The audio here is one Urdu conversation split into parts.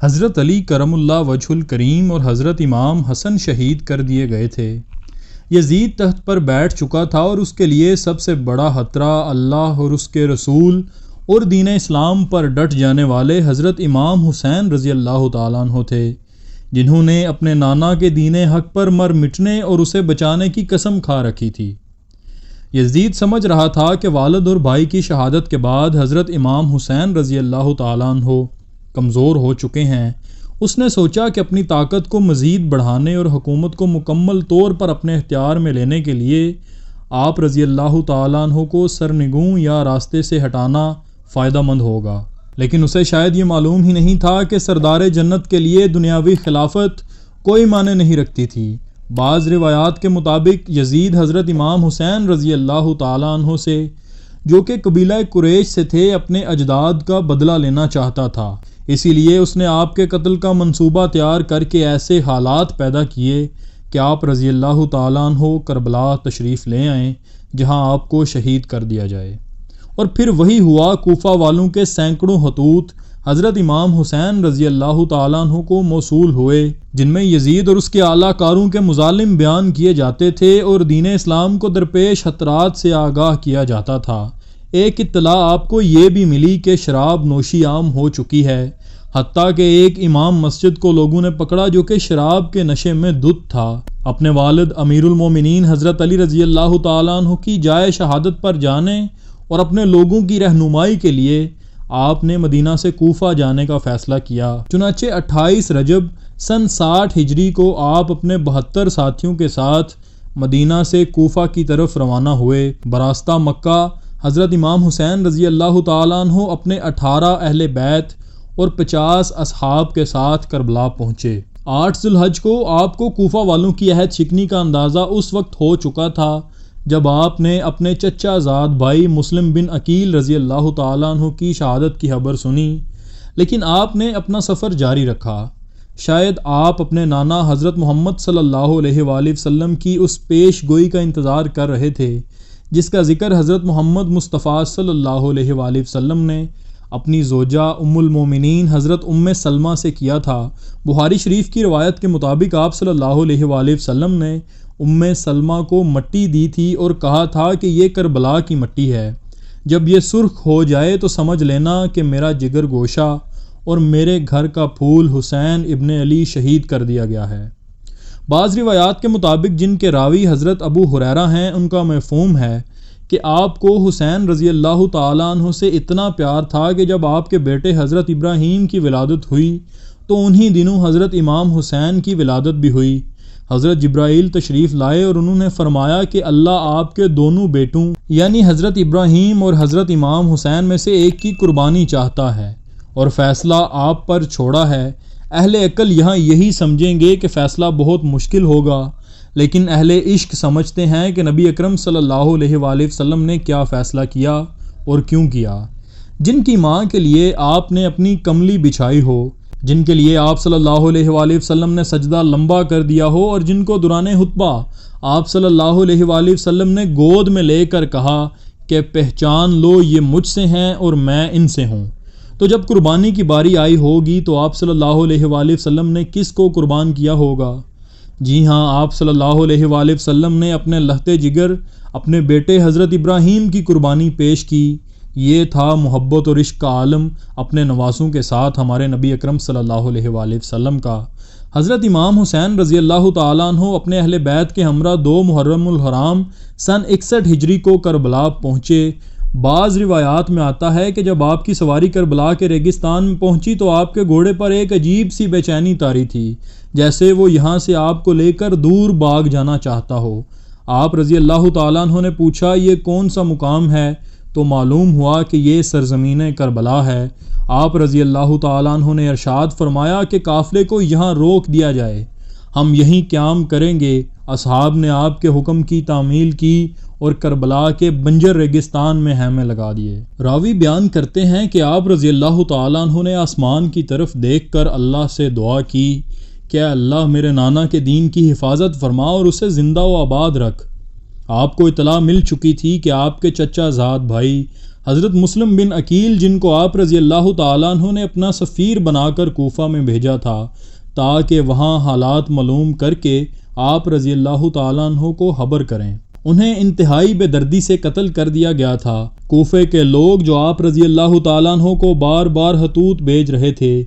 حضرت علی کرم اللہ وجہ الکریم اور حضرت امام حسن شہید کر دیے گئے تھے۔ یزید تخت پر بیٹھ چکا تھا اور اس کے لیے سب سے بڑا خطرہ اللہ اور اس کے رسول اور دین اسلام پر ڈٹ جانے والے حضرت امام حسین رضی اللہ تعالیٰ عنہ تھے، جنہوں نے اپنے نانا کے دین حق پر مر مٹنے اور اسے بچانے کی قسم کھا رکھی تھی۔ یزید سمجھ رہا تھا کہ والد اور بھائی کی شہادت کے بعد حضرت امام حسین رضی اللہ تعالیٰ عنہ کمزور ہو چکے ہیں۔ اس نے سوچا کہ اپنی طاقت کو مزید بڑھانے اور حکومت کو مکمل طور پر اپنے اختیار میں لینے کے لیے آپ رضی اللہ تعالیٰ عنہ کو سرنگوں یا راستے سے ہٹانا فائدہ مند ہوگا، لیکن اسے شاید یہ معلوم ہی نہیں تھا کہ سردار جنت کے لیے دنیاوی خلافت کوئی معنی نہیں رکھتی تھی۔ بعض روایات کے مطابق یزید حضرت امام حسین رضی اللہ تعالیٰ عنہ سے، جو کہ قبیلہ قریش سے تھے، اپنے اجداد کا بدلہ لینا چاہتا تھا، اسی لیے اس نے آپ کے قتل کا منصوبہ تیار کر کے ایسے حالات پیدا کیے کہ آپ رضی اللہ تعالیٰ عنہ کربلا تشریف لے آئیں، جہاں آپ کو شہید کر دیا جائے۔ اور پھر وہی ہوا، کوفہ والوں کے سینکڑوں خطوط حضرت امام حسین رضی اللہ تعالیٰ عنہ کو موصول ہوئے، جن میں یزید اور اس کے اعلیٰ کاروں کے مظالم بیان کیے جاتے تھے اور دین اسلام کو درپیش خطرات سے آگاہ کیا جاتا تھا۔ ایک اطلاع آپ کو یہ بھی ملی کہ شراب نوشی عام ہو چکی ہے، حتیٰ کہ ایک امام مسجد کو لوگوں نے پکڑا جو کہ شراب کے نشے میں دھت تھا۔ اپنے والد امیر المومنین حضرت علی رضی اللہ تعالیٰ عنہ کی جائے شہادت پر جانے اور اپنے لوگوں کی رہنمائی کے لیے آپ نے مدینہ سے کوفہ جانے کا فیصلہ کیا۔ چنانچہ 28 رجب سن 60 ہجری کو آپ اپنے 72 ساتھیوں کے ساتھ مدینہ سے کوفہ کی طرف روانہ ہوئے۔ براستہ مکہ حضرت امام حسین رضی اللہ تعالیٰ عنہ اپنے 18 اہل بیت اور 50 اصحاب کے ساتھ کربلا پہنچے۔ 8 ذی الحج کو آپ کو کوفہ والوں کی عہد شکنی کا اندازہ اس وقت ہو چکا تھا جب آپ نے اپنے چچا زاد بھائی مسلم بن عقیل رضی اللہ تعالیٰ عنہ کی شہادت کی خبر سنی، لیکن آپ نے اپنا سفر جاری رکھا۔ شاید آپ اپنے نانا حضرت محمد صلی اللہ علیہ وآلہ وسلم کی اس پیش گوئی کا انتظار کر رہے تھے جس کا ذکر حضرت محمد مصطفیٰ صلی اللہ علیہ وآلہ وسلم نے اپنی زوجہ ام المومنین حضرت ام سلمہ سے کیا تھا۔ بخاری شریف کی روایت کے مطابق آپ صلی اللہ علیہ وآلہ وسلم نے ام سلمہ کو مٹی دی تھی اور کہا تھا کہ یہ کربلا کی مٹی ہے، جب یہ سرخ ہو جائے تو سمجھ لینا کہ میرا جگر گوشہ اور میرے گھر کا پھول حسین ابن علی شہید کر دیا گیا ہے۔ بعض روایات کے مطابق جن کے راوی حضرت ابو ہریرہ ہیں، ان کا مفہوم ہے کہ آپ کو حسین رضی اللہ تعالیٰ عنہ سے اتنا پیار تھا کہ جب آپ کے بیٹے حضرت ابراہیم کی ولادت ہوئی تو انہی دنوں حضرت امام حسین کی ولادت بھی ہوئی۔ حضرت جبرائیل تشریف لائے اور انہوں نے فرمایا کہ اللہ آپ کے دونوں بیٹوں یعنی حضرت ابراہیم اور حضرت امام حسین میں سے ایک کی قربانی چاہتا ہے اور فیصلہ آپ پر چھوڑا ہے۔ اہل عقل یہاں یہی سمجھیں گے کہ فیصلہ بہت مشکل ہوگا، لیکن اہل عشق سمجھتے ہیں کہ نبی اکرم صلی اللہ علیہ وآلہ وسلم نے کیا فیصلہ کیا اور کیوں کیا۔ جن کی ماں کے لیے آپ نے اپنی کملی بچھائی ہو، جن کے لیے آپ صلی اللہ علیہ وآلہ وسلم نے سجدہ لمبا کر دیا ہو اور جن کو دوران خطبہ آپ صلی اللہ علیہ وآلہ وسلم نے گود میں لے کر کہا کہ پہچان لو یہ مجھ سے ہیں اور میں ان سے ہوں، تو جب قربانی کی باری آئی ہوگی تو آپ صلی اللہ علیہ وآلہ وسلم نے کس کو قربان کیا ہوگا؟ جی ہاں، آپ صلی اللہ علیہ وآلہ وسلم نے اپنے لہتے جگر اپنے بیٹے حضرت ابراہیم کی قربانی پیش کی۔ یہ تھا محبت اور عشق کا عالم اپنے نواسوں کے ساتھ ہمارے نبی اکرم صلی اللہ علیہ وآلہ وسلم کا۔ حضرت امام حسین رضی اللہ تعالیٰ عنہ اپنے اہل بیت کے ہمراہ 2 محرم الحرام سن 61 ہجری کو کربلا پہنچے۔ بعض روایات میں آتا ہے کہ جب آپ کی سواری کربلا کے ریگستان میں پہنچی تو آپ کے گھوڑے پر ایک عجیب سی بے چینی طاری تھی، جیسے وہ یہاں سے آپ کو لے کر دور بھاگ جانا چاہتا ہو۔ آپ رضی اللہ تعالیٰ عنہ نے پوچھا یہ کون سا مقام ہے؟ تو معلوم ہوا کہ یہ سرزمین کربلا ہے۔ آپ رضی اللہ تعالیٰ عنہ نے ارشاد فرمایا کہ قافلے کو یہاں روک دیا جائے، ہم یہیں قیام کریں گے۔ اصحاب نے آپ کے حکم کی تعمیل کی اور کربلا کے بنجر ریگستان میں خیمے لگا دیے۔ راوی بیان کرتے ہیں کہ آپ رضی اللہ تعالیٰ عنہ نے آسمان کی طرف دیکھ کر اللہ سے دعا کی کہ اے اللہ میرے نانا کے دین کی حفاظت فرما اور اسے زندہ و آباد رکھ۔ آپ کو اطلاع مل چکی تھی کہ آپ کے چچا زاد بھائی حضرت مسلم بن عقیل جن کو آپ رضی اللہ تعالیٰ عنہ نے اپنا سفیر بنا کر کوفہ میں بھیجا تھا تاکہ وہاں حالات معلوم کر کے آپ رضی اللہ تعالیٰ عنہ کو خبر کریں، انہیں انتہائی بے دردی سے قتل کر دیا گیا تھا۔ کوفے کے لوگ جو آپ رضی اللہ تعالیٰ عنہ کو بار بار خطوط بھیج رہے تھے،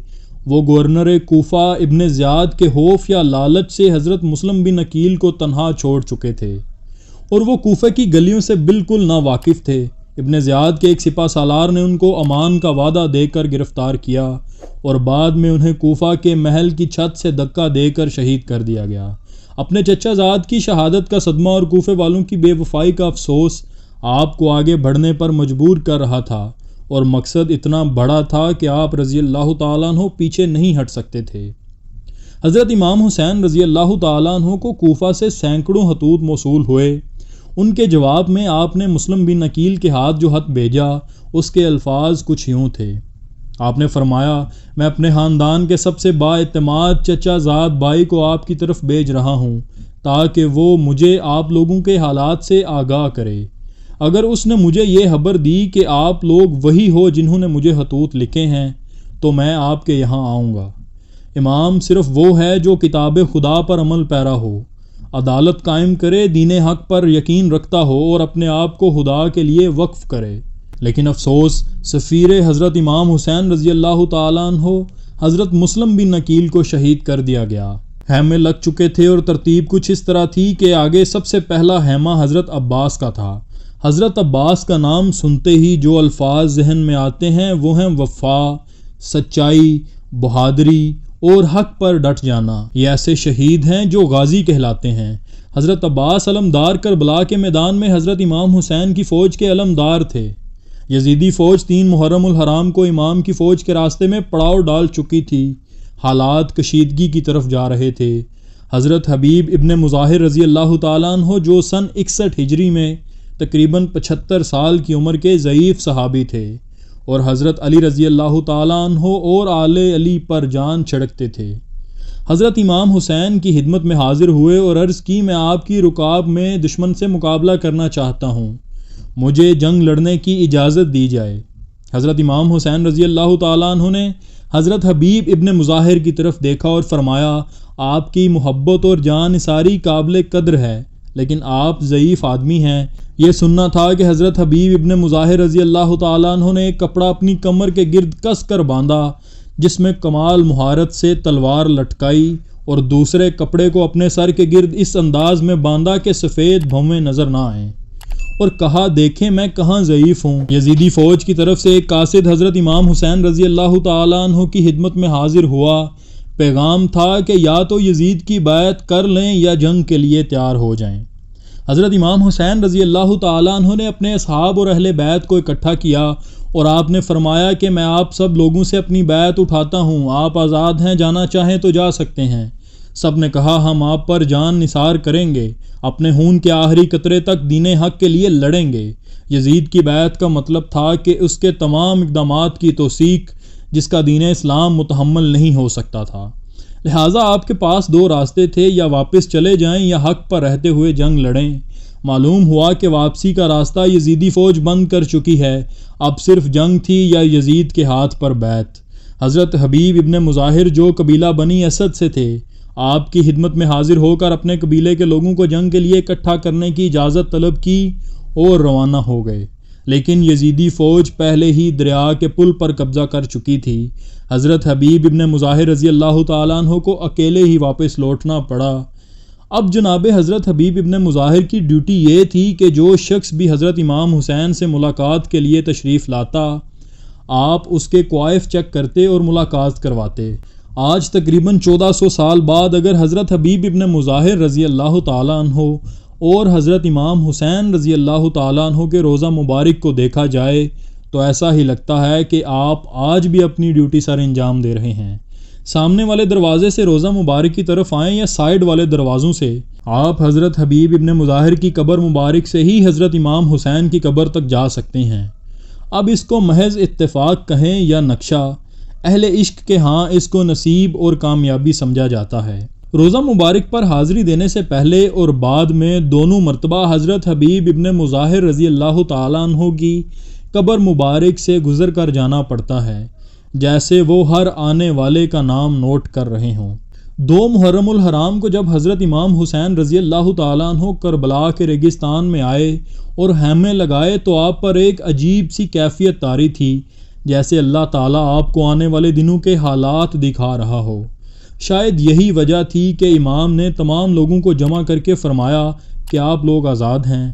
وہ گورنر کوفہ ابن زیاد کے خوف یا لالچ سے حضرت مسلم بن عقیل کو تنہا چھوڑ چکے تھے اور وہ کوفہ کی گلیوں سے بالکل نا واقف تھے۔ ابن زیاد کے ایک سپہ سالار نے ان کو امان کا وعدہ دے کر گرفتار کیا اور بعد میں انہیں کوفہ کے محل کی چھت سے دھکا دے کر شہید کر دیا گیا۔ اپنے چچا زاد کی شہادت کا صدمہ اور کوفے والوں کی بے وفائی کا افسوس آپ کو آگے بڑھنے پر مجبور کر رہا تھا، اور مقصد اتنا بڑا تھا کہ آپ رضی اللہ تعالیٰ عنہ پیچھے نہیں ہٹ سکتے تھے۔ حضرت امام حسین رضی اللہ تعالیٰ عنہ کو کوفہ سے سینکڑوں خطوط موصول ہوئے۔ ان کے جواب میں آپ نے مسلم بن عقیل کے ہاتھ جو خط بھیجا، اس کے الفاظ کچھ یوں تھے۔ آپ نے فرمایا، میں اپنے خاندان کے سب سے با اعتماد چچا زاد بھائی کو آپ کی طرف بھیج رہا ہوں تاکہ وہ مجھے آپ لوگوں کے حالات سے آگاہ کرے۔ اگر اس نے مجھے یہ خبر دی کہ آپ لوگ وہی ہو جنہوں نے مجھے خطوط لکھے ہیں تو میں آپ کے یہاں آؤں گا۔ امام صرف وہ ہے جو کتاب خدا پر عمل پیرا ہو، عدالت قائم کرے، دین حق پر یقین رکھتا ہو اور اپنے آپ کو خدا کے لیے وقف کرے۔ لیکن افسوس، سفیر حضرت امام حسین رضی اللہ تعالیٰ عنہ حضرت مسلم بن عقیل کو شہید کر دیا گیا۔ خیمے لگ چکے تھے اور ترتیب کچھ اس طرح تھی کہ آگے سب سے پہلا خیمہ حضرت عباس کا تھا۔ حضرت عباس کا نام سنتے ہی جو الفاظ ذہن میں آتے ہیں وہ ہیں وفا، سچائی، بہادری اور حق پر ڈٹ جانا۔ یہ ایسے شہید ہیں جو غازی کہلاتے ہیں۔ حضرت عباس علمدار کربلا کے میدان میں حضرت امام حسین کی فوج کے علمدار تھے۔ یزیدی فوج 3 محرم الحرام کو امام کی فوج کے راستے میں پڑاؤ ڈال چکی تھی۔ حالات کشیدگی کی طرف جا رہے تھے۔ حضرت حبیب ابن مظاہر رضی اللہ تعالیٰ عنہ جو سن 61 ہجری میں تقریباً 75 سال کی عمر کے ضعیف صحابی تھے، اور حضرت علی رضی اللہ تعالیٰ عنہ اور آل علی پر جان چھڑکتے تھے، حضرت امام حسین کی خدمت میں حاضر ہوئے اور عرض کی، میں آپ کی رکاب میں دشمن سے مقابلہ کرنا چاہتا ہوں، مجھے جنگ لڑنے کی اجازت دی جائے۔ حضرت امام حسین رضی اللہ تعالیٰ عنہ نے حضرت حبیب ابن مظاہر کی طرف دیکھا اور فرمایا، آپ کی محبت اور جان نثاری قابل قدر ہے، لیکن آپ ضعیف آدمی ہیں۔ یہ سننا تھا کہ حضرت حبیب ابن مظاہر رضی اللہ تعالیٰ عنہ نے ایک کپڑا اپنی کمر کے گرد کس کر باندھا، جس میں کمال مہارت سے تلوار لٹکائی، اور دوسرے کپڑے کو اپنے سر کے گرد اس انداز میں باندھا کہ سفید بھویں نظر نہ آئیں، اور کہا، دیکھیں میں کہاں ضعیف ہوں۔ یزیدی فوج کی طرف سے ایک قاصد حضرت امام حسین رضی اللہ تعالیٰ عنہ کی خدمت میں حاضر ہوا۔ پیغام تھا کہ یا تو یزید کی بیعت کر لیں یا جنگ کے لیے تیار ہو جائیں۔ حضرت امام حسین رضی اللہ تعالیٰ عنہ نے اپنے اصحاب اور اہل بیت کو اکٹھا کیا اور آپ نے فرمایا کہ میں آپ سب لوگوں سے اپنی بیعت اٹھاتا ہوں، آپ آزاد ہیں، جانا چاہیں تو جا سکتے ہیں۔ سب نے کہا، ہم آپ پر جان نثار کریں گے، اپنے خون کے آخری قطرے تک دین حق کے لیے لڑیں گے۔ یزید کی بیعت کا مطلب تھا کہ اس کے تمام اقدامات کی توثیق، جس کا دین اسلام متحمل نہیں ہو سکتا تھا۔ لہٰذا آپ کے پاس 2 راستے تھے، یا واپس چلے جائیں یا حق پر رہتے ہوئے جنگ لڑیں۔ معلوم ہوا کہ واپسی کا راستہ یزیدی فوج بند کر چکی ہے، اب صرف جنگ تھی یا یزید کے ہاتھ پر بیعت۔ حضرت حبیب ابن مظاہر جو قبیلہ بنی اسد سے تھے، آپ کی خدمت میں حاضر ہو کر اپنے قبیلے کے لوگوں کو جنگ کے لیے اکٹھا کرنے کی اجازت طلب کی اور روانہ ہو گئے، لیکن یزیدی فوج پہلے ہی دریا کے پل پر قبضہ کر چکی تھی۔ حضرت حبیب ابن مظاہر رضی اللہ تعالیٰ عنہ کو اکیلے ہی واپس لوٹنا پڑا۔ اب جناب حضرت حبیب ابن مظاہر کی ڈیوٹی یہ تھی کہ جو شخص بھی حضرت امام حسین سے ملاقات کے لیے تشریف لاتا، آپ اس کے کوائف چیک کرتے اور ملاقات کرواتے۔ آج تقریباً 1400 سال بعد اگر حضرت حبیب ابن مظاہر رضی اللہ تعالیٰ عنہ اور حضرت امام حسین رضی اللہ تعالیٰ عنہ کے روضہ مبارک کو دیکھا جائے تو ایسا ہی لگتا ہے کہ آپ آج بھی اپنی ڈیوٹی سر انجام دے رہے ہیں۔ سامنے والے دروازے سے روضہ مبارک کی طرف آئیں یا سائیڈ والے دروازوں سے، آپ حضرت حبیب ابن مظاہر کی قبر مبارک سے ہی حضرت امام حسین کی قبر تک جا سکتے ہیں۔ اب اس کو محض اتفاق کہیں یا نقشہ، اہل عشق کے ہاں اس کو نصیب اور کامیابی سمجھا جاتا ہے۔ روضہ مبارک پر حاضری دینے سے پہلے اور بعد میں دونوں مرتبہ حضرت حبیب ابن مظاہر رضی اللہ تعالیٰ عنہ کی قبر مبارک سے گزر کر جانا پڑتا ہے، جیسے وہ ہر آنے والے کا نام نوٹ کر رہے ہوں۔ 2 محرم الحرام کو جب حضرت امام حسین رضی اللہ تعالیٰ عنہ کربلا کے ریگستان میں آئے اور خیمے لگائے تو آپ پر ایک عجیب سی کیفیت طاری تھی، جیسے اللہ تعالیٰ آپ کو آنے والے دنوں کے حالات دکھا رہا ہو۔ شاید یہی وجہ تھی کہ امام نے تمام لوگوں کو جمع کر کے فرمایا کہ آپ لوگ آزاد ہیں۔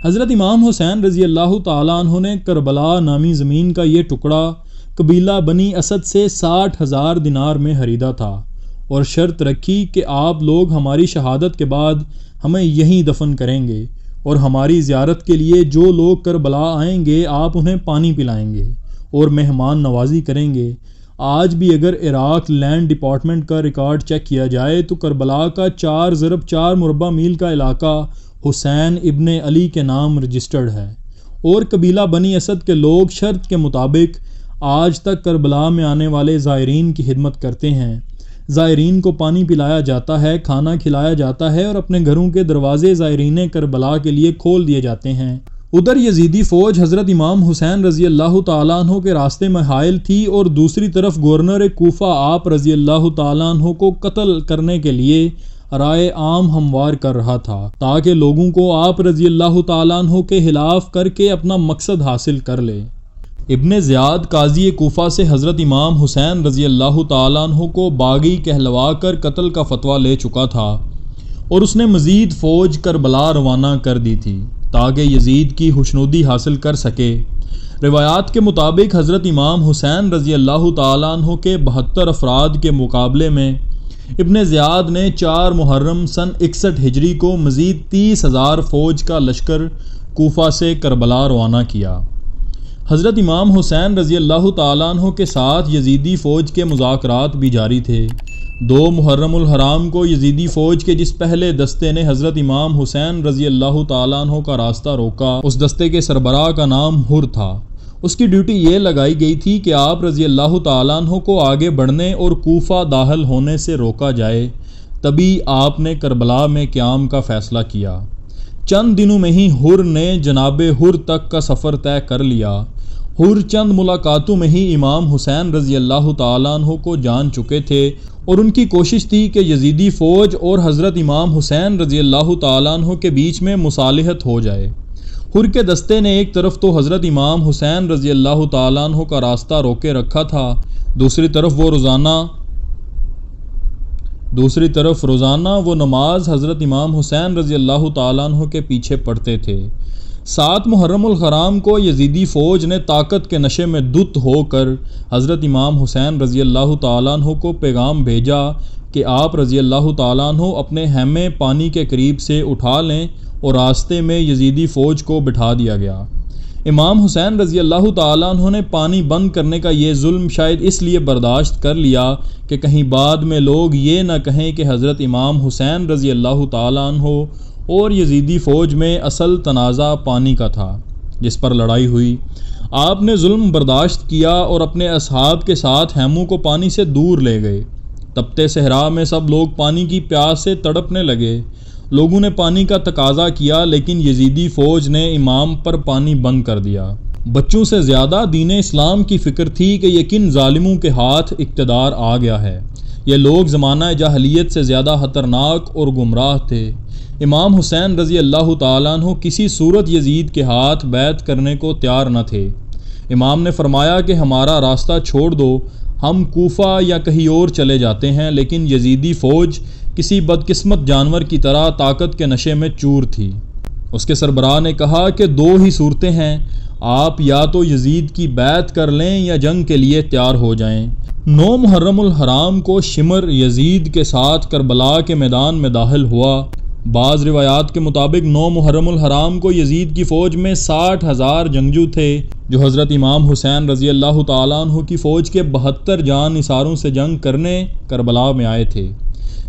حضرت امام حسین رضی اللہ تعالیٰ عنہ نے کربلا نامی زمین کا یہ ٹکڑا قبیلہ بنی اسد سے 60,000 دینار میں خریدا تھا اور شرط رکھی کہ آپ لوگ ہماری شہادت کے بعد ہمیں یہیں دفن کریں گے اور ہماری زیارت کے لیے جو لوگ کربلا آئیں گے آپ انہیں پانی پلائیں گے اور مہمان نوازی کریں گے۔ آج بھی اگر عراق لینڈ ڈپارٹمنٹ کا ریکارڈ چیک کیا جائے تو کربلا کا 4.4 مربع میل کا علاقہ حسین ابن علی کے نام رجسٹرڈ ہے، اور قبیلہ بنی اسد کے لوگ شرط کے مطابق آج تک کربلا میں آنے والے زائرین کی خدمت کرتے ہیں۔ زائرین کو پانی پلایا جاتا ہے، کھانا کھلایا جاتا ہے اور اپنے گھروں کے دروازے زائرین کربلا کے لیے کھول دیے جاتے ہیں۔ ادھر یزیدی فوج حضرت امام حسین رضی اللہ تعالیٰ عنہ کے راستے میں حائل تھی اور دوسری طرف گورنر کوفہ آپ رضی اللہ تعالیٰ عنہ کو قتل کرنے کے لیے رائے عام ہموار کر رہا تھا، تاکہ لوگوں کو آپ رضی اللہ تعالیٰ عنہ کے خلاف کر کے اپنا مقصد حاصل کر لے۔ ابن زیاد قاضی کوفہ سے حضرت امام حسین رضی اللہ تعالیٰ عنہ کو باغی کہلوا کر قتل کا فتویٰ لے چکا تھا اور اس نے مزید فوج کربلا روانہ کر دی تھی تاکہ یزید کی خوشنودی حاصل کر سکے۔ روایات کے مطابق حضرت امام حسین رضی اللہ تعالیٰ عنہ کے 72 افراد کے مقابلے میں ابن زیاد نے 4 محرم سن 61 ہجری کو مزید 30,000 فوج کا لشکر کوفہ سے کربلا روانہ کیا۔ حضرت امام حسین رضی اللہ تعالیٰ عنہ کے ساتھ یزیدی فوج کے مذاکرات بھی جاری تھے۔ 2 محرم الحرام کو یزیدی فوج کے جس پہلے دستے نے حضرت امام حسین رضی اللہ تعالیٰ عنہ کا راستہ روکا، اس دستے کے سربراہ کا نام حر تھا۔ اس کی ڈیوٹی یہ لگائی گئی تھی کہ آپ رضی اللہ تعالیٰ عنہ کو آگے بڑھنے اور کوفہ داخل ہونے سے روکا جائے۔ تبھی آپ نے کربلا میں قیام کا فیصلہ کیا۔ چند دنوں میں ہی حر نے جناب حر تک کا سفر طے کر لیا۔ حر چند ملاقاتوں میں ہی امام حسین رضی اللہ تعالیٰ عنہ کو جان چکے تھے اور ان کی کوشش تھی کہ یزیدی فوج اور حضرت امام حسین رضی اللہ تعالیٰ عنہ کے بیچ میں مصالحت ہو جائے۔ حر کے دستے نے ایک طرف تو حضرت امام حسین رضی اللہ تعالیٰ عنہ کا راستہ روکے رکھا تھا، دوسری طرف روزانہ وہ نماز حضرت امام حسین رضی اللہ تعالیٰ عنہ کے پیچھے پڑھتے تھے۔ 7 محرم الحرام کو یزیدی فوج نے طاقت کے نشے میں دھت ہو کر حضرت امام حسین رضی اللہ تعالیٰ عنہ کو پیغام بھیجا کہ آپ رضی اللہ تعالیٰ عنہ اپنے خیمے پانی کے قریب سے اٹھا لیں، اور راستے میں یزیدی فوج کو بٹھا دیا گیا۔ امام حسین رضی اللہ تعالیٰ عنہ نے پانی بند کرنے کا یہ ظلم شاید اس لیے برداشت کر لیا کہ کہیں بعد میں لوگ یہ نہ کہیں کہ حضرت امام حسین رضی اللہ تعالیٰ عنہ اور یزیدی فوج میں اصل تنازع پانی کا تھا جس پر لڑائی ہوئی۔ آپ نے ظلم برداشت کیا اور اپنے اصحاب کے ساتھ خیموں کو پانی سے دور لے گئے۔ تپتے صحرا میں سب لوگ پانی کی پیاس سے تڑپنے لگے۔ لوگوں نے پانی کا تقاضا کیا، لیکن یزیدی فوج نے امام پر پانی بند کر دیا۔ بچوں سے زیادہ دین اسلام کی فکر تھی کہ یہ کن ظالموں کے ہاتھ اقتدار آ گیا ہے۔ یہ لوگ زمانہ جاہلیت سے زیادہ خطرناک اور گمراہ تھے۔ امام حسین رضی اللہ تعالیٰ عنہ کسی صورت یزید کے ہاتھ بیعت کرنے کو تیار نہ تھے۔ امام نے فرمایا کہ ہمارا راستہ چھوڑ دو، ہم کوفہ یا کہیں اور چلے جاتے ہیں، لیکن یزیدی فوج کسی بدقسمت جانور کی طرح طاقت کے نشے میں چور تھی۔ اس کے سربراہ نے کہا کہ 2 ہی صورتیں ہیں، آپ یا تو یزید کی بیعت کر لیں یا جنگ کے لیے تیار ہو جائیں۔ 9 محرم الحرام کو شمر یزید کے ساتھ کربلا کے میدان میں داخل ہوا۔ بعض روایات کے مطابق 9 محرم الحرام کو یزید کی فوج میں 60,000 جنگجو تھے جو حضرت امام حسین رضی اللہ تعالیٰ عنہ کی فوج کے 72 جان نثاروں سے جنگ کرنے کربلا میں آئے تھے۔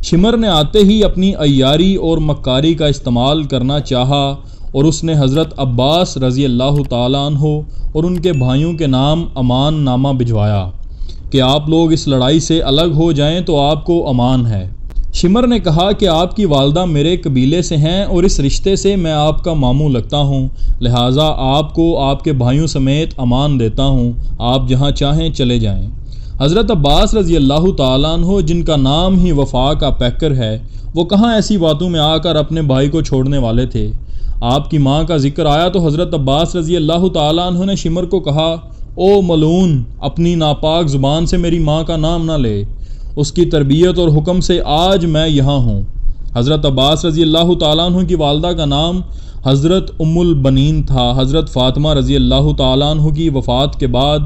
شمر نے آتے ہی اپنی عیاری اور مکاری کا استعمال کرنا چاہا اور اس نے حضرت عباس رضی اللہ تعالیٰ عنہ اور ان کے بھائیوں کے نام امان نامہ بھجوایا کہ آپ لوگ اس لڑائی سے الگ ہو جائیں تو آپ کو امان ہے۔ شمر نے کہا کہ آپ کی والدہ میرے قبیلے سے ہیں اور اس رشتے سے میں آپ کا ماموں لگتا ہوں، لہٰذا آپ کو آپ کے بھائیوں سمیت امان دیتا ہوں، آپ جہاں چاہیں چلے جائیں۔ حضرت عباس رضی اللہ تعالیٰ عنہ، جن کا نام ہی وفا کا پیکر ہے، وہ کہاں ایسی باتوں میں آ کر اپنے بھائی کو چھوڑنے والے تھے۔ آپ کی ماں کا ذکر آیا تو حضرت عباس رضی اللہ تعالیٰ عنہ نے شمر کو کہا، او ملعون، اپنی ناپاک زبان سے میری ماں کا نام نہ لے، اس کی تربیت اور حکم سے آج میں یہاں ہوں۔ حضرت عباس رضی اللہ تعالیٰ عنہ کی والدہ کا نام حضرت ام البنین تھا۔ حضرت فاطمہ رضی اللہ تعالیٰ عنہ کی وفات کے بعد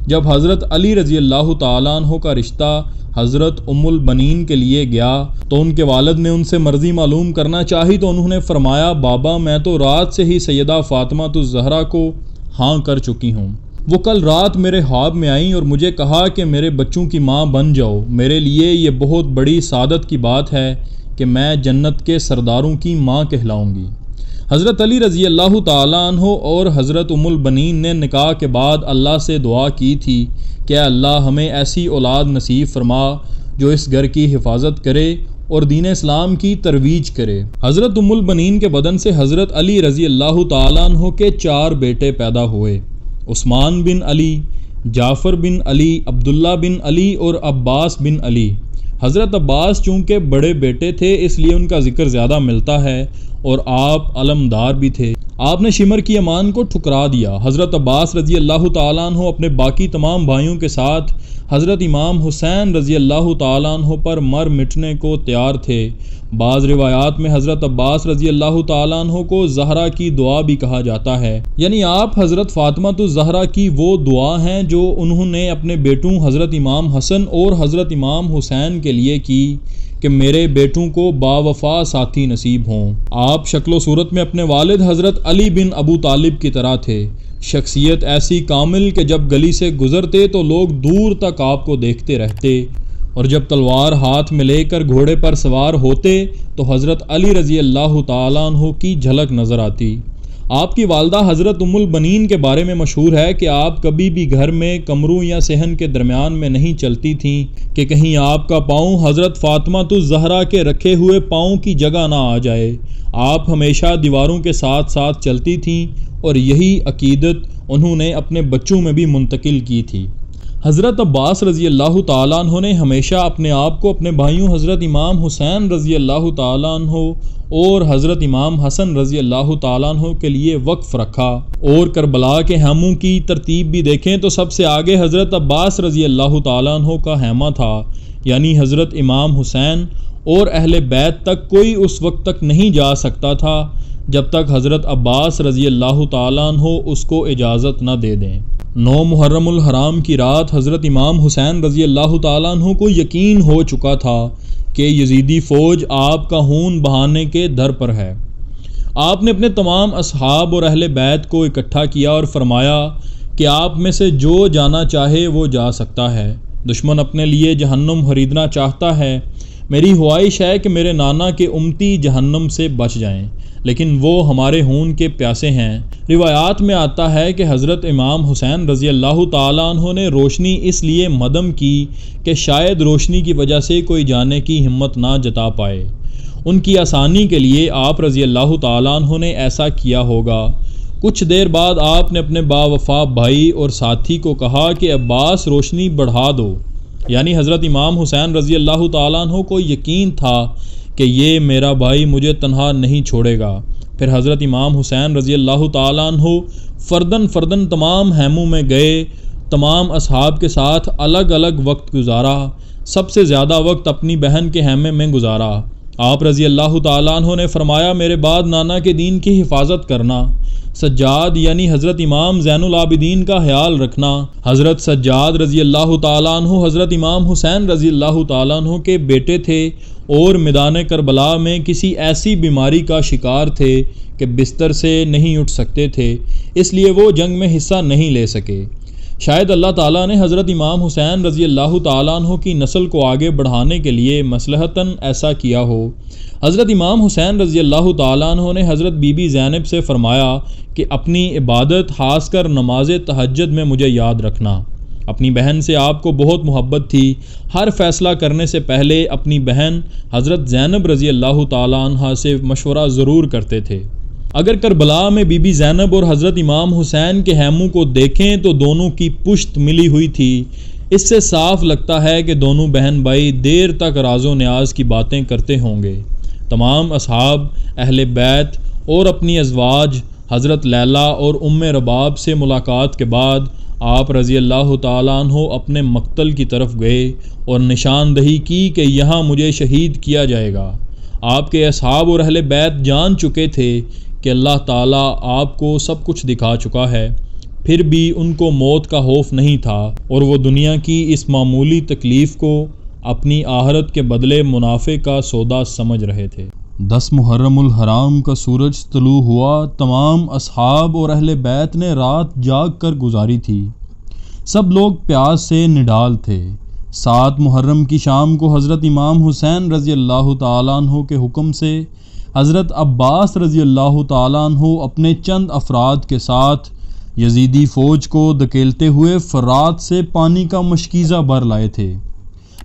جب حضرت علی رضی اللہ تعالیٰ عنہ کا رشتہ حضرت ام البنین کے لیے گیا تو ان کے والد نے ان سے مرضی معلوم کرنا چاہی تو انہوں نے فرمایا، بابا میں تو رات سے ہی سیدہ فاطمہ الزہرا کو ہاں کر چکی ہوں۔ وہ کل رات میرے خواب میں آئیں اور مجھے کہا کہ میرے بچوں کی ماں بن جاؤ۔ میرے لیے یہ بہت بڑی سعادت کی بات ہے کہ میں جنت کے سرداروں کی ماں کہلاؤں گی۔ حضرت علی رضی اللہ تعالیٰ عنہ اور حضرت ام البنین نے نکاح کے بعد اللہ سے دعا کی تھی کہ اللہ ہمیں ایسی اولاد نصیب فرما جو اس گھر کی حفاظت کرے اور دین اسلام کی ترویج کرے۔ حضرت ام البنین کے بدن سے حضرت علی رضی اللہ تعالیٰ عنہ کے 4 بیٹے پیدا ہوئے، عثمان بن علی، جعفر بن علی، عبداللہ بن علی اور عباس بن علی۔ حضرت عباس چونکہ بڑے بیٹے تھے اس لیے ان کا ذکر زیادہ ملتا ہے اور آپ علمدار بھی تھے۔ آپ نے شمر کی امان کو ٹھکرا دیا۔ حضرت عباس رضی اللہ تعالیٰ عنہ اپنے باقی تمام بھائیوں کے ساتھ حضرت امام حسین رضی اللہ تعالیٰ عنہ پر مر مٹنے کو تیار تھے۔ بعض روایات میں حضرت عباس رضی اللہ تعالیٰ عنہ کو زہرا کی دعا بھی کہا جاتا ہے، یعنی آپ حضرت فاطمہ الزہرا کی وہ دعا ہیں جو انہوں نے اپنے بیٹوں حضرت امام حسن اور حضرت امام حسین کے لیے کی کہ میرے بیٹوں کو باوفا ساتھی نصیب ہوں۔ آپ شکل و صورت میں اپنے والد حضرت علی بن ابو طالب کی طرح تھے، شخصیت ایسی کامل کہ جب گلی سے گزرتے تو لوگ دور تک آپ کو دیکھتے رہتے، اور جب تلوار ہاتھ میں لے کر گھوڑے پر سوار ہوتے تو حضرت علی رضی اللہ تعالیٰ عنہ کی جھلک نظر آتی۔ آپ کی والدہ حضرت ام البنین کے بارے میں مشہور ہے کہ آپ کبھی بھی گھر میں کمروں یا صحن کے درمیان میں نہیں چلتی تھیں کہ کہیں آپ کا پاؤں حضرت فاطمہ الزہرا کے رکھے ہوئے پاؤں کی جگہ نہ آ جائے۔ آپ ہمیشہ دیواروں کے ساتھ ساتھ چلتی تھیں اور یہی عقیدت انہوں نے اپنے بچوں میں بھی منتقل کی تھی۔ حضرت عباس رضی اللہ تعالیٰ عنہ نے ہمیشہ اپنے آپ کو اپنے بھائیوں حضرت امام حسین رضی اللہ تعالیٰ عنہ اور حضرت امام حسن رضی اللہ تعالیٰ عنہ کے لیے وقف رکھا، اور کربلا کے خیموں کی ترتیب بھی دیکھیں تو سب سے آگے حضرت عباس رضی اللہ تعالیٰ عنہ کا خیمہ تھا، یعنی حضرت امام حسین اور اہل بیت تک کوئی اس وقت تک نہیں جا سکتا تھا جب تک حضرت عباس رضی اللہ تعالیٰ عنہ اس کو اجازت نہ دے دیں۔ 9 محرم الحرام کی رات حضرت امام حسین رضی اللہ تعالیٰ عنہ کو یقین ہو چکا تھا کہ یزیدی فوج آپ کا خون بہانے کے در پر ہے۔ آپ نے اپنے تمام اصحاب اور اہل بیت کو اکٹھا کیا اور فرمایا کہ آپ میں سے جو جانا چاہے وہ جا سکتا ہے۔ دشمن اپنے لیے جہنم خریدنا چاہتا ہے، میری خواہش ہے کہ میرے نانا کے امتی جہنم سے بچ جائیں، لیکن وہ ہمارے خون کے پیاسے ہیں۔ روایات میں آتا ہے کہ حضرت امام حسین رضی اللہ تعالیٰ عنہ نے روشنی اس لیے مدم کی کہ شاید روشنی کی وجہ سے کوئی جانے کی ہمت نہ جتا پائے۔ ان کی آسانی کے لیے آپ رضی اللہ تعالیٰ عنہ نے ایسا کیا ہوگا۔ کچھ دیر بعد آپ نے اپنے باوفا بھائی اور ساتھی کو کہا کہ عباس روشنی بڑھا دو، یعنی حضرت امام حسین رضی اللہ تعالیٰ عنہ کو یقین تھا کہ یہ میرا بھائی مجھے تنہا نہیں چھوڑے گا۔ پھر حضرت امام حسین رضی اللہ تعالیٰ عنہ فردن تمام خیموں میں گئے، تمام اصحاب کے ساتھ الگ الگ وقت گزارا، سب سے زیادہ وقت اپنی بہن کے خیمے میں گزارا۔ آپ رضی اللہ تعالیٰ عنہ نے فرمایا، میرے بعد نانا کے دین کی حفاظت کرنا، سجاد یعنی حضرت امام زین العابدین کا خیال رکھنا۔ حضرت سجاد رضی اللہ تعالیٰ عنہ حضرت امام حسین رضی اللہ تعالیٰ عنہ کے بیٹے تھے اور میدان کربلا میں کسی ایسی بیماری کا شکار تھے کہ بستر سے نہیں اٹھ سکتے تھے، اس لیے وہ جنگ میں حصہ نہیں لے سکے۔ شاید اللہ تعالیٰ نے حضرت امام حسین رضی اللہ تعالیٰ عنہ کی نسل کو آگے بڑھانے کے لیے مصلحتاً ایسا کیا ہو۔ حضرت امام حسین رضی اللہ تعالیٰ عنہ نے حضرت بی بی زینب سے فرمایا کہ اپنی عبادت خاص کر نماز تہجد میں مجھے یاد رکھنا۔ اپنی بہن سے آپ کو بہت محبت تھی۔ ہر فیصلہ کرنے سے پہلے اپنی بہن حضرت زینب رضی اللہ تعالیٰ عنہ سے مشورہ ضرور کرتے تھے۔ اگر کربلا میں بی بی زینب اور حضرت امام حسین کے خیموں کو دیکھیں تو دونوں کی پشت ملی ہوئی تھی۔ اس سے صاف لگتا ہے کہ دونوں بہن بھائی دیر تک راز و نیاز کی باتیں کرتے ہوں گے۔ تمام اصحاب، اہل بیت اور اپنی ازواج حضرت لیلہ اور ام رباب سے ملاقات کے بعد آپ رضی اللہ تعالیٰ عنہ اپنے مقتل کی طرف گئے اور نشاندہی کی کہ یہاں مجھے شہید کیا جائے گا۔ آپ کے اصحاب اور اہل بیت جان چکے تھے کہ اللہ تعالیٰ آپ کو سب کچھ دکھا چکا ہے، پھر بھی ان کو موت کا خوف نہیں تھا اور وہ دنیا کی اس معمولی تکلیف کو اپنی آخرت کے بدلے منافع کا سودا سمجھ رہے تھے۔ 10 محرم الحرام کا سورج طلوع ہوا۔ تمام اصحاب اور اہل بیت نے رات جاگ کر گزاری تھی۔ سب لوگ پیاس سے نڈال تھے۔ 7 محرم کی شام کو حضرت امام حسین رضی اللہ تعالیٰ عنہ کے حکم سے حضرت عباس رضی اللہ تعالیٰ عنہ اپنے چند افراد کے ساتھ یزیدی فوج کو دھکیلتے ہوئے فرات سے پانی کا مشکیزہ بھر لائے تھے،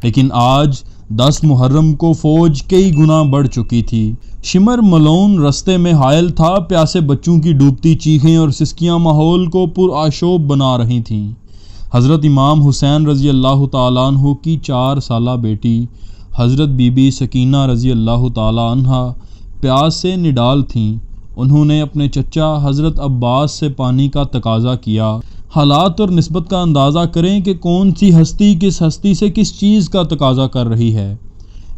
لیکن آج 10 محرم کو فوج کئی گنا بڑھ چکی تھی۔ شمر ملون رستے میں حائل تھا۔ پیاسے بچوں کی ڈوبتی چیخیں اور سسکیاں ماحول کو پرآشوب بنا رہی تھیں۔ حضرت امام حسین رضی اللہ تعالیٰ عنہ کی 4 سالہ بیٹی حضرت بی بی سکینہ رضی اللہ تعالیٰ عنہ پیاس سے نڈال تھیں۔ انہوں نے اپنے چچا حضرت عباس سے پانی کا تقاضا کیا۔ حالات اور نسبت کا اندازہ کریں کہ کون سی ہستی کس ہستی سے کس چیز کا تقاضا کر رہی ہے،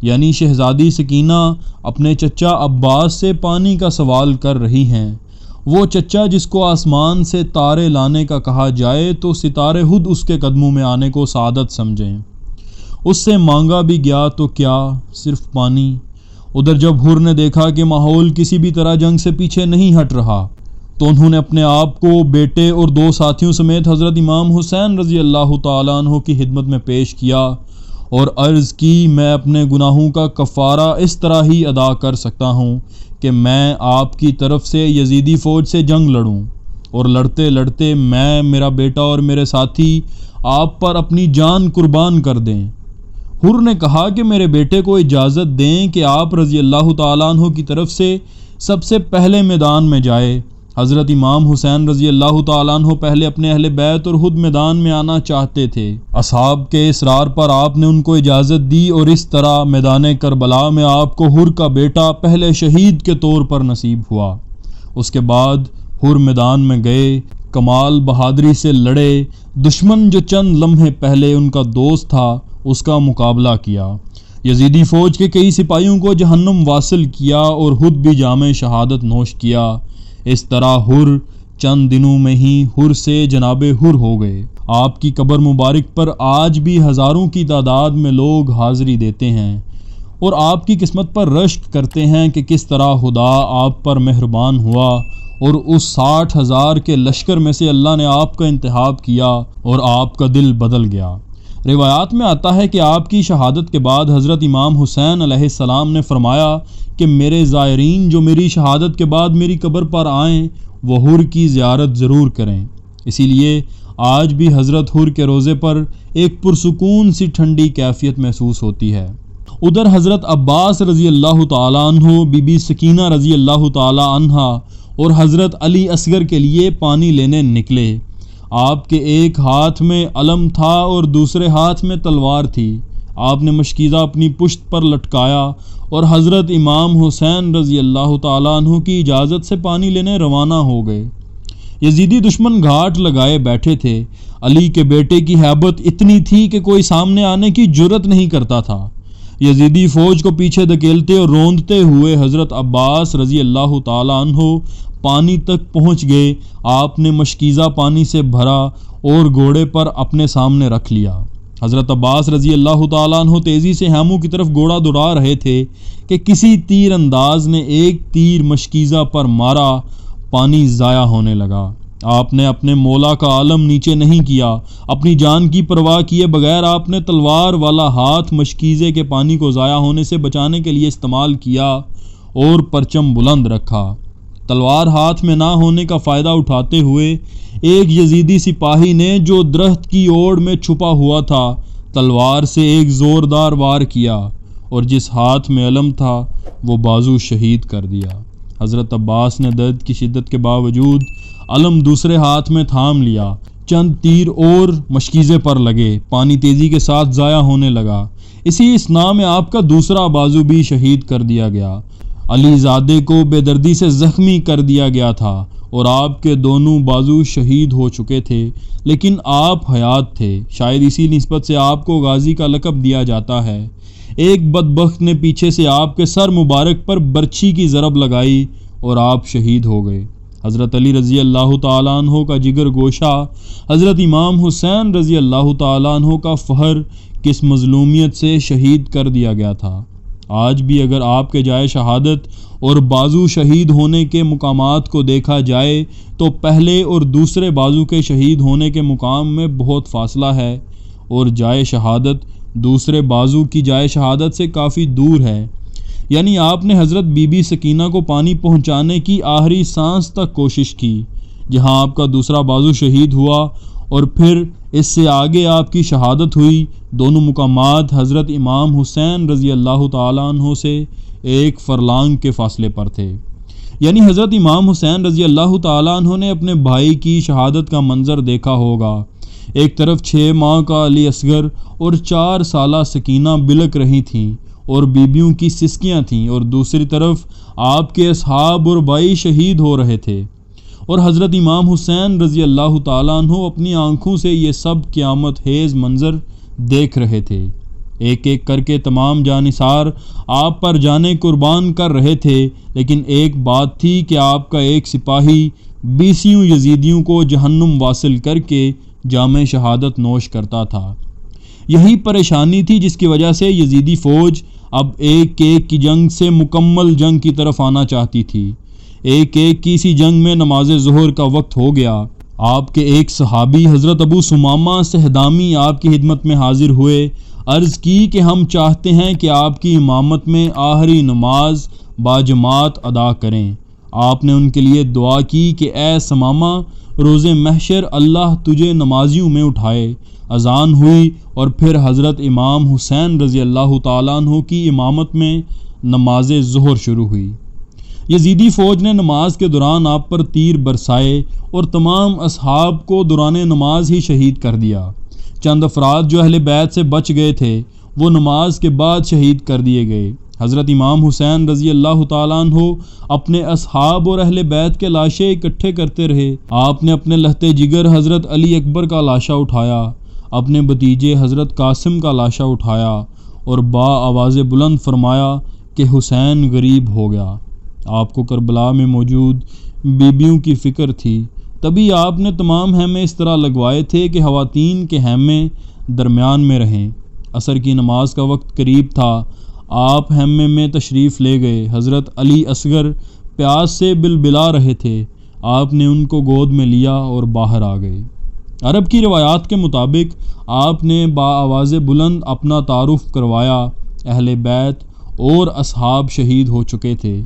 یعنی شہزادی سکینہ اپنے چچا عباس سے پانی کا سوال کر رہی ہیں۔ وہ چچا جس کو آسمان سے تارے لانے کا کہا جائے تو ستارے خود اس کے قدموں میں آنے کو سعادت سمجھیں۔ اس سے مانگا بھی گیا تو کیا، صرف پانی۔ ادھر جب حر نے دیکھا کہ ماحول کسی بھی طرح جنگ سے پیچھے نہیں ہٹ رہا تو انہوں نے اپنے آپ کو بیٹے اور 2 ساتھیوں سمیت حضرت امام حسین رضی اللہ تعالیٰ عنہ کی خدمت میں پیش کیا اور عرض کی، میں اپنے گناہوں کا کفارہ اس طرح ہی ادا کر سکتا ہوں کہ میں آپ کی طرف سے یزیدی فوج سے جنگ لڑوں، اور لڑتے لڑتے میں، میرا بیٹا اور میرے ساتھی آپ پر اپنی جان قربان کر دیں۔ حر نے کہا کہ میرے بیٹے کو اجازت دیں کہ آپ رضی اللہ تعالیٰ عنہ کی طرف سے سب سے پہلے میدان میں جائے۔ حضرت امام حسین رضی اللہ تعالیٰ عنہ پہلے اپنے اہل بیت اور خود میدان میں آنا چاہتے تھے۔ اصحاب کے اصرار پر آپ نے ان کو اجازت دی اور اس طرح میدان کربلا میں آپ کو حر کا بیٹا پہلے شہید کے طور پر نصیب ہوا۔ اس کے بعد حر میدان میں گئے، کمال بہادری سے لڑے، دشمن جو چند لمحے پہلے ان کا دوست تھا اس کا مقابلہ کیا، یزیدی فوج کے کئی سپاہیوں کو جہنم واصل کیا اور خود بھی جام شہادت نوش کیا۔ اس طرح حر چند دنوں میں ہی حر سے جناب حر ہو گئے۔ آپ کی قبر مبارک پر آج بھی ہزاروں کی تعداد میں لوگ حاضری دیتے ہیں اور آپ کی قسمت پر رشک کرتے ہیں کہ کس طرح خدا آپ پر مہربان ہوا اور اس 60,000 کے لشکر میں سے اللہ نے آپ کا انتخاب کیا اور آپ کا دل بدل گیا۔ روایات میں آتا ہے کہ آپ کی شہادت کے بعد حضرت امام حسین علیہ السلام نے فرمایا کہ میرے زائرین جو میری شہادت کے بعد میری قبر پر آئیں وہ حر کی زیارت ضرور کریں۔ اسی لیے آج بھی حضرت حر کے روضے پر ایک پرسکون سی ٹھنڈی کیفیت محسوس ہوتی ہے۔ ادھر حضرت عباس رضی اللہ تعالیٰ عنہ، بی بی سکینہ رضی اللہ تعالیٰ عنہا اور حضرت علی اصغر کے لیے پانی لینے نکلے۔ آپ کے ایک ہاتھ میں علم تھا اور دوسرے ہاتھ میں تلوار تھی۔ آپ نے مشکیزہ اپنی پشت پر لٹکایا اور حضرت امام حسین رضی اللہ تعالیٰ عنہ کی اجازت سے پانی لینے روانہ ہو گئے۔ یزیدی دشمن گھاٹ لگائے بیٹھے تھے۔ علی کے بیٹے کی ہیبت اتنی تھی کہ کوئی سامنے آنے کی جرت نہیں کرتا تھا۔ یزیدی فوج کو پیچھے دھکیلتے اور روندتے ہوئے حضرت عباس رضی اللہ تعالیٰ عنہ پانی تک پہنچ گئے۔ آپ نے مشکیزہ پانی سے بھرا اور گھوڑے پر اپنے سامنے رکھ لیا۔ حضرت عباس رضی اللہ تعالیٰ عنہ تیزی سے خیموں کی طرف گھوڑا دوڑا رہے تھے کہ کسی تیر انداز نے ایک تیر مشکیزہ پر مارا، پانی ضائع ہونے لگا۔ آپ نے اپنے مولا کا عالم نیچے نہیں کیا، اپنی جان کی پرواہ کیے بغیر آپ نے تلوار والا ہاتھ مشکیزے کے پانی کو ضائع ہونے سے بچانے کے لیے استعمال کیا اور پرچم بلند رکھا۔ تلوار ہاتھ میں نہ ہونے کا فائدہ اٹھاتے ہوئے ایک یزیدی سپاہی نے جو درخت کی اوڑ میں چھپا ہوا تھا تلوار سے ایک زوردار وار کیا اور جس ہاتھ میں علم تھا وہ بازو شہید کر دیا۔ حضرت عباس نے درد کی شدت کے باوجود علم دوسرے ہاتھ میں تھام لیا۔ چند تیر اور مشکیزے پر لگے، پانی تیزی کے ساتھ ضائع ہونے لگا۔ اسی اثناء میں آپ کا دوسرا بازو بھی شہید کر دیا گیا۔ علی زادے کو بے دردی سے زخمی کر دیا گیا تھا اور آپ کے دونوں بازو شہید ہو چکے تھے، لیکن آپ حیات تھے۔ شاید اسی نسبت سے آپ کو غازی کا لقب دیا جاتا ہے۔ ایک بدبخت نے پیچھے سے آپ کے سر مبارک پر برچھی کی ضرب لگائی اور آپ شہید ہو گئے۔ حضرت علی رضی اللہ تعالیٰ عنہ کا جگر گوشہ حضرت امام حسین رضی اللہ تعالیٰ عنہ کا فخر کس مظلومیت سے شہید کر دیا گیا تھا۔ آج بھی اگر آپ کے جائے شہادت اور بازو شہید ہونے کے مقامات کو دیکھا جائے تو پہلے اور دوسرے بازو کے شہید ہونے کے مقام میں بہت فاصلہ ہے، اور جائے شہادت دوسرے بازو کی جائے شہادت سے کافی دور ہے۔ یعنی آپ نے حضرت بی بی سکینہ کو پانی پہنچانے کی آخری سانس تک کوشش کی، جہاں آپ کا دوسرا بازو شہید ہوا، اور پھر اس سے آگے آپ کی شہادت ہوئی۔ دونوں مقامات حضرت امام حسین رضی اللہ تعالیٰ عنہ سے ایک فرلانگ کے فاصلے پر تھے۔ یعنی حضرت امام حسین رضی اللہ تعالیٰ عنہ نے اپنے بھائی کی شہادت کا منظر دیکھا ہوگا۔ ایک طرف 6 ماہ کا علی اصغر اور 4 سالہ سکینہ بلک رہی تھیں اور بیبیوں کی سسکیاں تھیں، اور دوسری طرف آپ کے اصحاب اور بھائی شہید ہو رہے تھے، اور حضرت امام حسین رضی اللہ تعالیٰ عنہ اپنی آنکھوں سے یہ سب قیامت خیز منظر دیکھ رہے تھے۔ ایک ایک کر کے تمام جانثار آپ پر جانیں قربان کر رہے تھے، لیکن ایک بات تھی کہ آپ کا ایک سپاہی 20 یزیدیوں کو جہنم واصل کر کے جام شہادت نوش کرتا تھا۔ یہی پریشانی تھی جس کی وجہ سے یزیدی فوج اب ایک ایک کی جنگ سے مکمل جنگ کی طرف آنا چاہتی تھی۔ ایک ایک کی اسی جنگ میں نماز ظہر کا وقت ہو گیا۔ آپ کے ایک صحابی حضرت ابو سمامہ سہدامی آپ کی خدمت میں حاضر ہوئے، عرض کی کہ ہم چاہتے ہیں کہ آپ کی امامت میں آخری نماز باجماعت ادا کریں۔ آپ نے ان کے لیے دعا کی کہ اے سمامہ، روز محشر اللہ تجھے نمازیوں میں اٹھائے۔ اذان ہوئی اور پھر حضرت امام حسین رضی اللہ تعالیٰ عنہ کی امامت میں نماز ظہر شروع ہوئی۔ یزیدی فوج نے نماز کے دوران آپ پر تیر برسائے اور تمام اصحاب کو دوران نماز ہی شہید کر دیا۔ چند افراد جو اہل بیت سے بچ گئے تھے وہ نماز کے بعد شہید کر دیے گئے۔ حضرت امام حسین رضی اللہ تعالیٰ عنہ اپنے اصحاب اور اہل بیت کے لاشیں اکٹھے کرتے رہے۔ آپ نے اپنے لہتے جگر حضرت علی اکبر کا لاشا اٹھایا، اپنے بھتیجے حضرت قاسم کا لاشا اٹھایا اور با آواز بلند فرمایا کہ حسین غریب ہو گیا۔ آپ کو کربلا میں موجود بیبیوں کی فکر تھی، تبھی آپ نے تمام خیمے اس طرح لگوائے تھے کہ خواتین کے خیمے درمیان میں رہیں۔ عصر کی نماز کا وقت قریب تھا، آپ خیمے میں تشریف لے گئے۔ حضرت علی اصغر پیاس سے بلبلا رہے تھے، آپ نے ان کو گود میں لیا اور باہر آ گئے۔ عرب کی روایات کے مطابق آپ نے با آواز بلند اپنا تعارف کروایا۔ اہل بیت اور اصحاب شہید ہو چکے تھے۔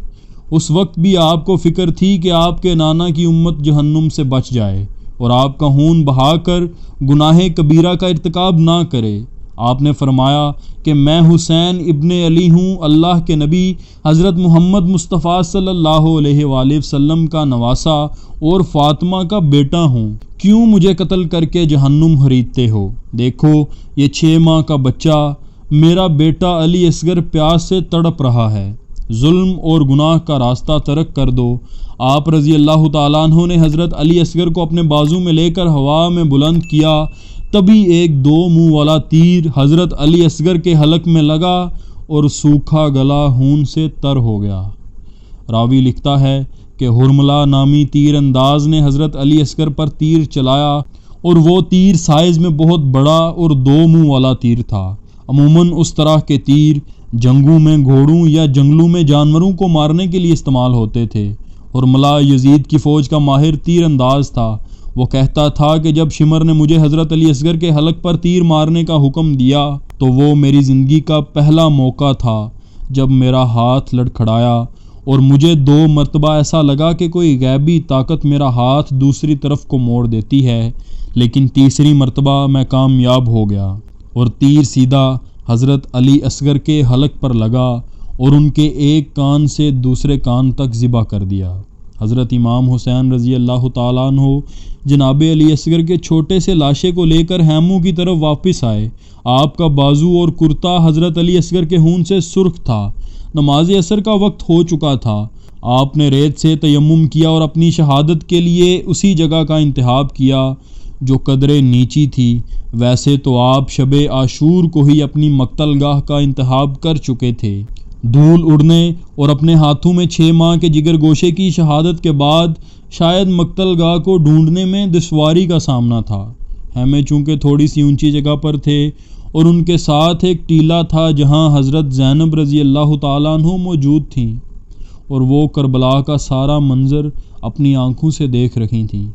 اس وقت بھی آپ کو فکر تھی کہ آپ کے نانا کی امت جہنم سے بچ جائے اور آپ کا خون بہا کر گناہ کبیرہ کا ارتکاب نہ کرے۔ آپ نے فرمایا کہ میں حسین ابن علی ہوں، اللہ کے نبی حضرت محمد مصطفیٰ صلی اللہ علیہ وآلہ وسلم کا نواسہ اور فاطمہ کا بیٹا ہوں، کیوں مجھے قتل کر کے جہنم خریدتے ہو؟ دیکھو یہ 6 ماہ کا بچہ میرا بیٹا علی اصغر پیاس سے تڑپ رہا ہے، ظلم اور گناہ کا راستہ ترک کر دو۔ آپ رضی اللہ تعالیٰ عنہ نے حضرت علی اصغر کو اپنے بازو میں لے کر ہوا میں بلند کیا، تبھی ایک 2 منہ والا تیر حضرت علی اصغر کے حلق میں لگا اور سوکھا گلا خون سے تر ہو گیا۔ راوی لکھتا ہے کہ ہرملہ نامی تیر انداز نے حضرت علی اصغر پر تیر چلایا اور وہ تیر سائز میں بہت بڑا اور 2 منہ والا تیر تھا۔ عموماً اس طرح کے تیر جنگوں میں گھوڑوں یا جنگلوں میں جانوروں کو مارنے کے لیے استعمال ہوتے تھے۔ ہرملہ یزید کی فوج کا ماہر تیر انداز تھا۔ وہ کہتا تھا کہ جب شمر نے مجھے حضرت علی اصغر کے حلق پر تیر مارنے کا حکم دیا تو وہ میری زندگی کا پہلا موقع تھا جب میرا ہاتھ لڑکھڑایا اور مجھے 2 مرتبہ ایسا لگا کہ کوئی غیبی طاقت میرا ہاتھ دوسری طرف کو موڑ دیتی ہے، لیکن تیسری مرتبہ میں کامیاب ہو گیا اور تیر سیدھا حضرت علی اصغر کے حلق پر لگا اور ان کے ایک کان سے دوسرے کان تک ذبح کر دیا۔ حضرت امام حسین رضی اللہ تعالیٰ عنہ جناب علی اصغر کے چھوٹے سے لاشے کو لے کر خیموں کی طرف واپس آئے۔ آپ کا بازو اور کرتا حضرت علی اصغر کے خون سے سرخ تھا۔ نماز عصر کا وقت ہو چکا تھا۔ آپ نے ریت سے تیمم کیا اور اپنی شہادت کے لیے اسی جگہ کا انتخاب کیا جو قدرے نیچی تھی۔ ویسے تو آپ شب عاشور کو ہی اپنی مقتل گاہ کا انتخاب کر چکے تھے۔ دھول اڑنے اور اپنے ہاتھوں میں 6 ماہ کے جگر گوشے کی شہادت کے بعد شاید مقتل گاہ کو ڈھونڈنے میں دشواری کا سامنا تھا۔ خیمے چونکہ تھوڑی سی اونچی جگہ پر تھے اور ان کے ساتھ ایک ٹیلہ تھا جہاں حضرت زینب رضی اللہ تعالیٰ عنہ موجود تھیں اور وہ کربلا کا سارا منظر اپنی آنکھوں سے دیکھ رہی تھیں۔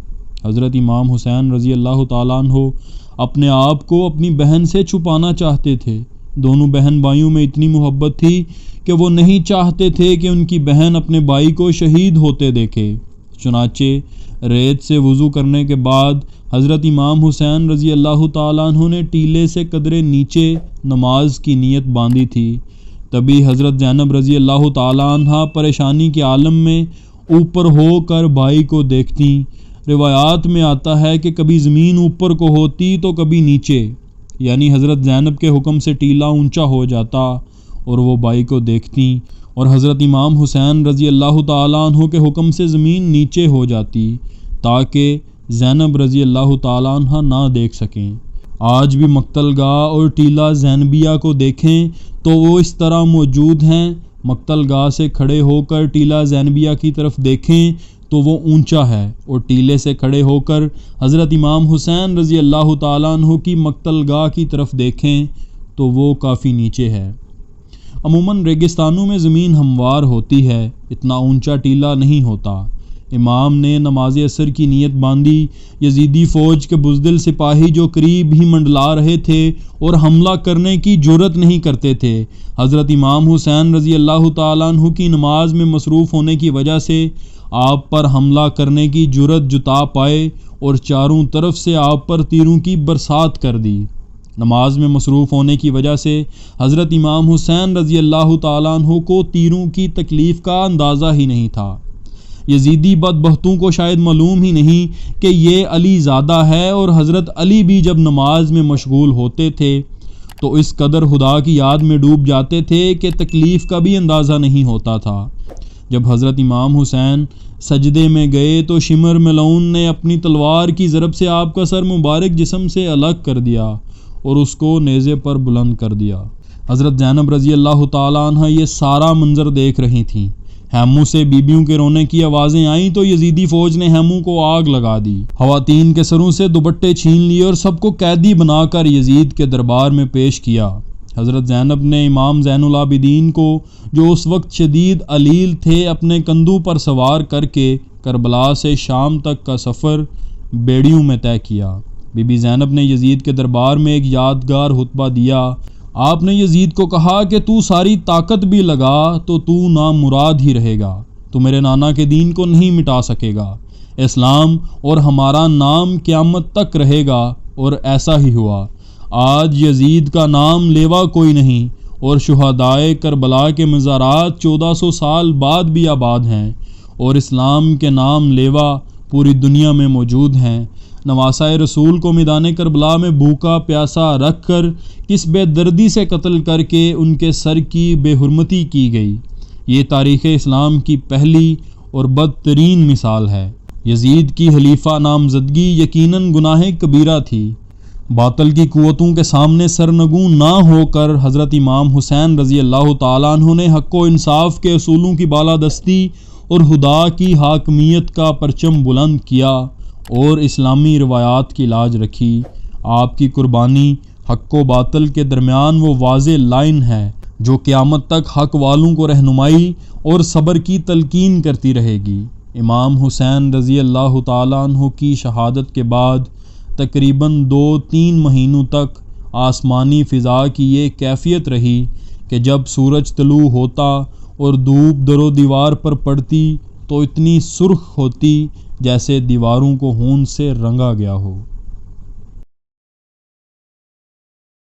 حضرت امام حسین رضی اللہ تعالیٰ عنہ اپنے آپ کو اپنی بہن سے چھپانا چاہتے تھے۔ دونوں بہن بھائیوں میں اتنی محبت تھی کہ وہ نہیں چاہتے تھے کہ ان کی بہن اپنے بھائی کو شہید ہوتے دیکھے۔ چنانچہ ریت سے وضو کرنے کے بعد حضرت امام حسین رضی اللہ تعالیٰ عنہ نے ٹیلے سے قدرے نیچے نماز کی نیت باندھی تھی۔ تبھی حضرت زینب رضی اللہ تعالیٰ عنہ پریشانی کے عالم میں اوپر ہو کر بھائی کو دیکھتی۔ روایات میں آتا ہے کہ کبھی زمین اوپر کو ہوتی تو کبھی نیچے، یعنی حضرت زینب کے حکم سے ٹیلہ اونچا ہو جاتا اور وہ بھائی کو دیکھتی، اور حضرت امام حسین رضی اللہ تعالیٰ عنہ کے حکم سے زمین نیچے ہو جاتی تاکہ زینب رضی اللہ تعالیٰ عنہ نہ دیکھ سکیں۔ آج بھی مقتل گاہ اور ٹیلہ زینبیہ کو دیکھیں تو وہ اس طرح موجود ہیں۔ مقتل گاہ سے کھڑے ہو کر ٹیلہ زینبیہ کی طرف دیکھیں تو وہ اونچا ہے، اور ٹیلے سے کھڑے ہو کر حضرت امام حسین رضی اللہ تعالیٰ عنہ کی مقتل گاہ کی طرف دیکھیں تو وہ کافی نیچے ہے۔ عموماً ریگستانوں میں زمین ہموار ہوتی ہے، اتنا اونچا ٹیلہ نہیں ہوتا۔ امام نے نماز عصر کی نیت باندھی۔ یزیدی فوج کے بزدل سپاہی جو قریب ہی منڈلا رہے تھے اور حملہ کرنے کی جرأت نہیں کرتے تھے، حضرت امام حسین رضی اللہ تعالیٰ عنہ کی نماز میں مصروف ہونے کی وجہ سے آپ پر حملہ کرنے کی جرأت جتا پائے اور چاروں طرف سے آپ پر تیروں کی برسات کر دی۔ نماز میں مصروف ہونے کی وجہ سے حضرت امام حسین رضی اللہ تعالیٰ عنہ کو تیروں کی تکلیف کا اندازہ ہی نہیں تھا۔ یزیدی بدبختوں کو شاید معلوم ہی نہیں کہ یہ علی زادہ ہے، اور حضرت علی بھی جب نماز میں مشغول ہوتے تھے تو اس قدر خدا کی یاد میں ڈوب جاتے تھے کہ تکلیف کا بھی اندازہ نہیں ہوتا تھا۔ جب حضرت امام حسین سجدے میں گئے تو شمر ملعون نے اپنی تلوار کی ضرب سے آپ کا سر مبارک جسم سے الگ کر دیا اور اس کو نیزے پر بلند کر دیا۔ حضرت زینب رضی اللہ تعالیٰ عنہ یہ سارا منظر دیکھ رہی تھیں۔ خیموں سے بیبیوں کے رونے کی آوازیں آئیں تو یزیدی فوج نے خیموں کو آگ لگا دی۔ خواتین کے سروں سے دوپٹے چھین لیے اور سب کو قیدی بنا کر یزید کے دربار میں پیش کیا۔ حضرت زینب نے امام زین العابدین کو، جو اس وقت شدید علیل تھے، اپنے کندھوں پر سوار کر کے کربلا سے شام تک کا سفر بیڑیوں میں طے کیا۔ بی بی زینب نے یزید کے دربار میں ایک یادگار خطبہ دیا۔ آپ نے یزید کو کہا کہ تو ساری طاقت بھی لگا تو نامراد ہی رہے گا، تو میرے نانا کے دین کو نہیں مٹا سکے گا۔ اسلام اور ہمارا نام قیامت تک رہے گا، اور ایسا ہی ہوا۔ آج یزید کا نام لیوا کوئی نہیں، اور شہدائے کربلا کے مزارات 1400 سال بعد بھی آباد ہیں، اور اسلام کے نام لیوا پوری دنیا میں موجود ہیں۔ نواسۂ رسول کو میدان کربلا میں بھوکا پیاسا رکھ کر کس بے دردی سے قتل کر کے ان کے سر کی بے حرمتی کی گئی، یہ تاریخ اسلام کی پہلی اور بدترین مثال ہے۔ یزید کی خلیفہ نامزدگی یقیناً گناہ کبیرہ تھی۔ باطل کی قوتوں کے سامنے سرنگوں نہ ہو کر حضرت امام حسین رضی اللہ تعالیٰ عنہ نے حق و انصاف کے اصولوں کی بالادستی اور خدا کی حاکمیت کا پرچم بلند کیا اور اسلامی روایات کی لاج رکھی۔ آپ کی قربانی حق و باطل کے درمیان وہ واضح لائن ہے جو قیامت تک حق والوں کو رہنمائی اور صبر کی تلقین کرتی رہے گی۔ امام حسین رضی اللہ تعالیٰ عنہ کی شہادت کے بعد تقریباً 2-3 مہینوں تک آسمانی فضا کی یہ کیفیت رہی کہ جب سورج طلوع ہوتا اور دھوپ در و دیوار پر پڑتی تو اتنی سرخ ہوتی جیسے دیواروں کو خون سے رنگا گیا ہو۔